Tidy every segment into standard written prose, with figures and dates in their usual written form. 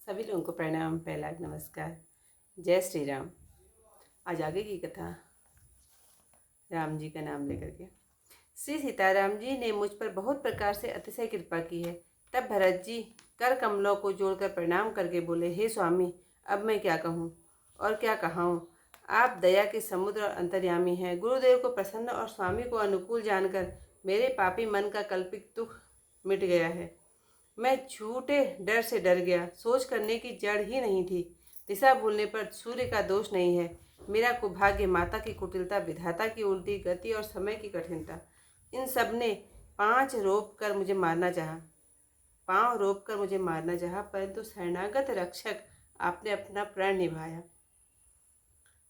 सभी लोगों को प्रणाम, पहला नमस्कार। जय श्री राम। आज आगे की कथा राम जी का नाम लेकर के। श्री सीताराम जी ने मुझ पर बहुत प्रकार से अतिशय कृपा की है। तब भरत जी कर कमलों को जोड़कर प्रणाम करके बोले, हे स्वामी, अब मैं क्या कहूँ और क्या कहाऊँ। आप दया के समुद्र और अंतर्यामी हैं। गुरुदेव को प्रसन्न और स्वामी को अनुकूल जानकर मेरे पापी मन का कल्पित दुख मिट गया है। मैं झूठे डर से डर गया। सोच करने की जड़ ही नहीं थी। दिशा भूलने पर सूर्य का दोष नहीं है। मेरा कुभाग्य, माता की कुटिलता, विधाता की उल्टी गति और समय की कठिनता, इन सब ने पांव रोप कर मुझे मारना चाहा, परंतु शरणागत रक्षक आपने अपना प्राण निभाया।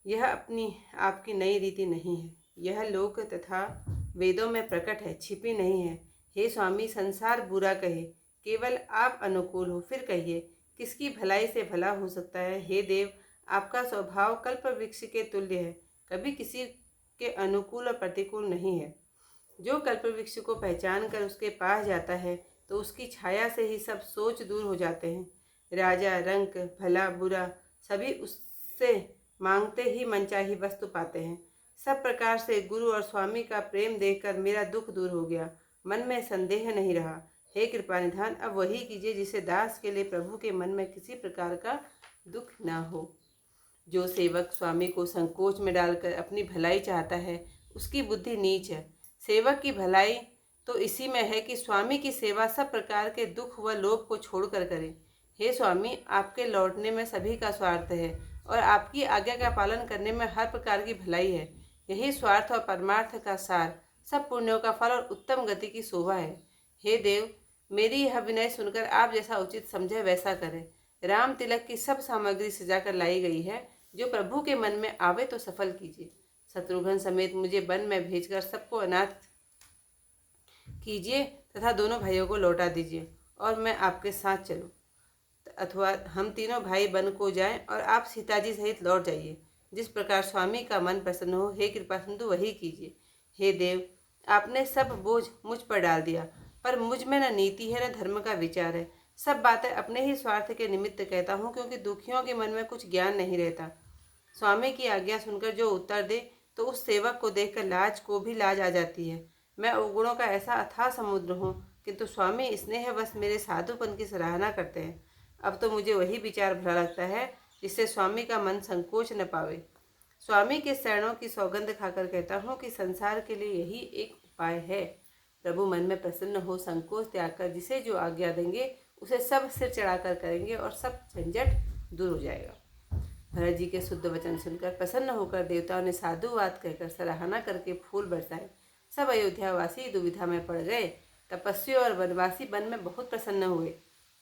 यह अपनी आपकी नई रीति नहीं है। यह लोक तथा वेदों में प्रकट है, छिपी नहीं है। हे स्वामी, संसार बुरा कहे, केवल आप अनुकूल हो। फिर कहिए, किसकी भलाई से भला हो सकता है। हे देव, आपका स्वभाव कल्प वृक्ष के तुल्य है, कभी किसी के अनुकूल और प्रतिकूल नहीं है। जो कल्प वृक्ष को पहचान कर उसके पास जाता है तो उसकी छाया से ही सब सोच दूर हो जाते हैं। राजा, रंक, भला बुरा सभी उससे मांगते ही मनचाही वस्तु पाते हैं। सब प्रकार से गुरु और स्वामी का प्रेम देखकर मेरा दुख दूर हो गया। मन में संदेह नहीं रहा। हे कृपा निधान, अब वही कीजिए जिसे दास के लिए प्रभु के मन में किसी प्रकार का दुख ना हो। जो सेवक स्वामी को संकोच में डालकर अपनी भलाई चाहता है, उसकी बुद्धि नीच है। सेवक की भलाई तो इसी में है कि स्वामी की सेवा सब प्रकार के दुख व लोभ को छोड़कर करे। हे स्वामी, आपके लौटने में सभी का स्वार्थ है और आपकी आज्ञा का पालन करने में हर प्रकार की भलाई है। यही स्वार्थ और परमार्थ का सार, सब पुण्यों का फल और उत्तम गति की शोभा है। हे देव, मेरी यह विनय सुनकर आप जैसा उचित समझे वैसा करें। राम तिलक की सब सामग्री सजा कर लाई गई है, जो प्रभु के मन में आवे तो सफल कीजिए। शत्रुघ्न समेत मुझे वन में भेजकर सबको अनाथ कीजिए तथा दोनों भाइयों को लौटा दीजिए और मैं आपके साथ चलूं, अथवा हम तीनों भाई वन को जाएं और आप सीताजी सहित लौट जाइए। जिस प्रकार स्वामी का मन प्रसन्न हो, हे कृपा सिंधु, वही कीजिए। हे देव, आपने सब बोझ मुझ पर डाल दिया, पर मुझ में न नीति है न धर्म का विचार है। सब बातें अपने ही स्वार्थ के निमित्त कहता हूँ, क्योंकि दुखियों के मन में कुछ ज्ञान नहीं रहता। स्वामी की आज्ञा सुनकर जो उत्तर दे तो उस सेवक को देखकर लाज को भी लाज आ जाती है। मैं अवगुणों का ऐसा अथाह समुद्र हूँ, किंतु स्वामी स्नेहवश मेरे साधुपन की सराहना करते हैं। अब तो मुझे वही विचार भला लगता है जिससे स्वामी का मन संकोच न पावे। स्वामी के शरणों की सौगंध खाकर कहता हूँ कि संसार के लिए यही एक उपाय है। प्रभु मन में प्रसन्न हो, संकोच त्याग कर जिसे जो आज्ञा देंगे उसे सब सिर चढ़ाकर करेंगे और सब झंझट दूर हो जाएगा। भरत जी के शुद्ध वचन सुनकर प्रसन्न होकर देवताओं ने साधुवाद कहकर सराहना करके फूल बरसाए। सब अयोध्यावासी दुविधा में पड़ गए। तपस्वी और वनवासी वन में बहुत प्रसन्न हुए,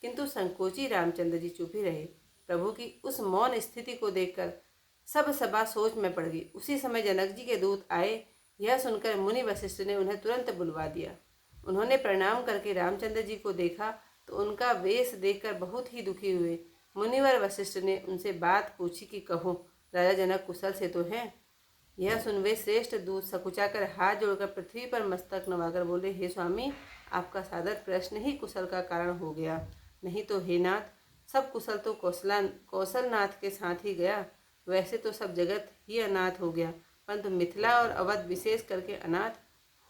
किंतु संकोची रामचंद्र जी चुप ही रहे। प्रभु की उस मौन स्थिति को देखकर सब सभा सोच में पड़ गई। उसी समय जनक जी के दूत आए। यह सुनकर मुनि वशिष्ठ ने उन्हें तुरंत बुलवा दिया। उन्होंने प्रणाम करके रामचंद्र जी को देखा तो उनका वेश देखकर बहुत ही दुखी हुए। मुनिवर वशिष्ठ ने उनसे बात पूछी कि कहो, राजा जनक कुशल से तो हैं? यह सुन वे श्रेष्ठ दूत सकुचाकर हाथ जोड़कर पृथ्वी पर मस्तक नवाकर बोले, हे स्वामी, आपका सादर प्रश्न ही कुशल का कारण हो गया। नहीं तो हे नाथ, सब कुशल तो कौशलनाथ के साथ ही गया। वैसे तो सब जगत ही अनाथ हो गया, परंतु मिथिला और अवध विशेष करके अनाथ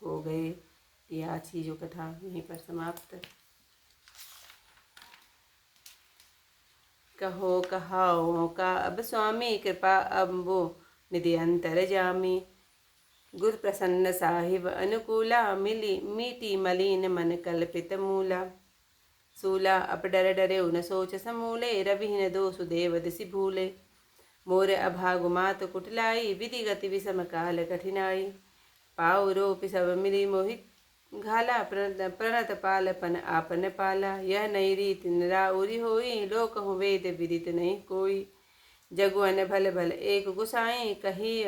हो गए। यह आज की जो कथा यहीं पर समाप्त। कहो कहाओ का अब स्वामी, कृपा अब वो निधि अंतर जामी। गुर प्रसन्न साहिब अनुकूला, मिली मीटी मलिन मन कल्पित मूला। सूला अप डर डरे उन सोच समूले, रविहीन दोष देव दिशि भूले। मोर अभागु मात कुटलाई, विधि गति विषम काल कठिनाई। पाउ रोपि सब मिली मोहि घाला, प्रणत पालपन आपन पाला। यह नई रीति निराउरी होई, लोक हूँ वेद विदित नहीं कोई। जगुअन भल भल एक गुसाई, कही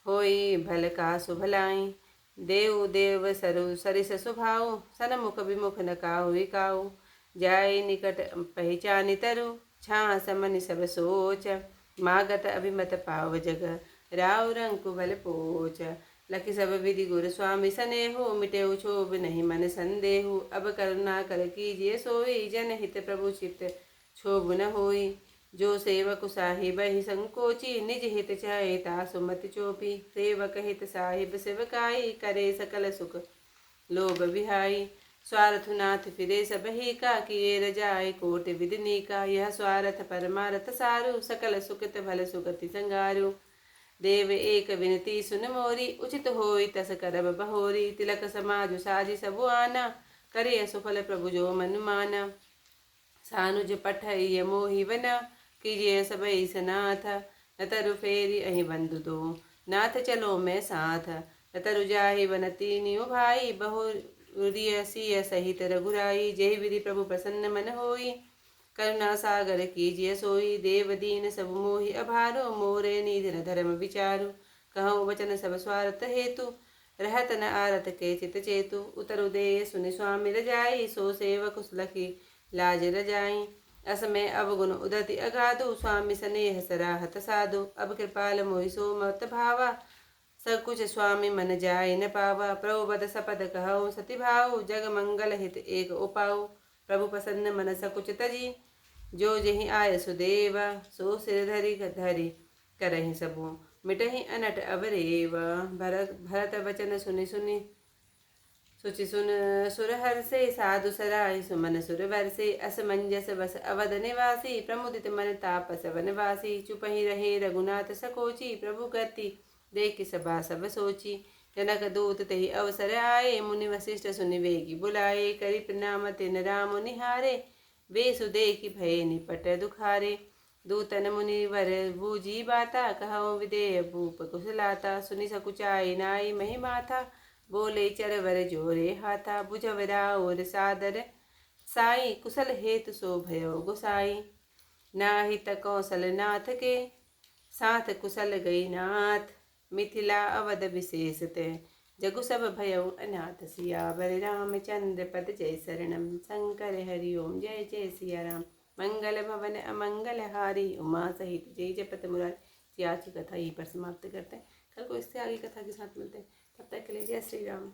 होई भल कासु भलाई। देव देव सरु सरिस सुभाऊ, सनमुख विमुख न काहु काऊ। जाय निकट पहचानि तरु, छा समनि सब सोच। मागत अभिमत पाव जग, राव रंकु भल पोच। लखि सब विधि गुर स्वामी सनेहु, मिटेउ क्षोभ नहीं मन संदेहु। अब करुणा कर कीजिए सोई, जन हित प्रभु चित्त क्षोभ न होई। जो सेवक साहिब ही संकोची, निज हित चाहे तासु मत चोपी। सेवक हित साहिब सेवकाई, करे सकल सुख लोभ विहाई। स्वार्थ नाथ फिरे सब ही का, किए रजाए कोट विदनी का। यह स्वार्थ परमारथ सारु, सकल सुखत भल सुगति संगारु। देव एक विनती सुन मोरी, उचित होई तस करब बहोरी। तिलक समाजु साजी सबु आना, करे सुफल प्रभु जो मन माना। सानुज पठय मोहि बना, कीजिए सबई सनाथ। न तरु फेरी अहि बंधु दो, नाथ चलो मैं साथ। न तरु जाहि वन तीनियो भाई, बहुरिय सिय सहित रघुराई। जय विधि प्रभु प्रसन्न मन होई, करुणा सागर कीजिए सोई। देव दीन सब मोहि अभारो, मोरे निधन धर्म विचारु। कहूँ वचन सब स्वार्थ हेतु, रहत न आरत के चित चेतु। उतरु दे सुनि स्वामी रजाई, सो सेवक सुलखी लाज रजाई। असमय अवगुण उदति अगाधु, स्वामी स्नेह सराहत साधु। अब कृपाल मोहि सो मत भावा, सब कुछ स्वामी मन जाय न पावा। प्रभु बद सपद कहूँ सति भाऊ, जग मंगल हित एक उपाऊ। प्रभु प्रसन्न मन सकुच तजी, जो जहि आय सुदेवा। सो सिर धरि धरि करहि सबु, मिटहि अनट अवरेवा। भरत वचन सुनि सुनि सुचि सुन सुर हर्षे, साधु सराय सुमन सुर बरसे। असमंजस बस अवध निवासी, प्रमुदित मन तापस वनवासी। चुप ही रहे रघुनाथ सकोची, प्रभु करती देख सभा सब सोची। जनक दूत तेहि अवसर आए, मुनि वशिष्ठ सुनि वेगी बुलाए। करि प्रणाम तिन राम निहारे, वेसु देखि भय निपट दुखारे। दूतन मुनि वर बूझी बाता, कहऊँ विदेह भूप कुशलाता। सुनि सकुचाई नाई मही माथा, बोले चरवर जोरे हाथा। बुझव राउर सादर साई, कुशल हेतु सो भयो गोसाई। नाहि त कौशल नाथ के, साथ कुशल गई नाथ। मिथिला अवध विशेष ते, जगु सब भयउ अनाथ। सियावर रामचंद्र पद जय शरणम, शंकर हरि ओम जय जय सिया राम। मंगल भवन अमंगल हारी, उमा सहित जय जपत मुरारी। आज की कथा यहीं पर समाप्त करते हैं, कल को इससे आगे कथा के साथ मिलते हैं। तब तक के लिए जय श्री राम।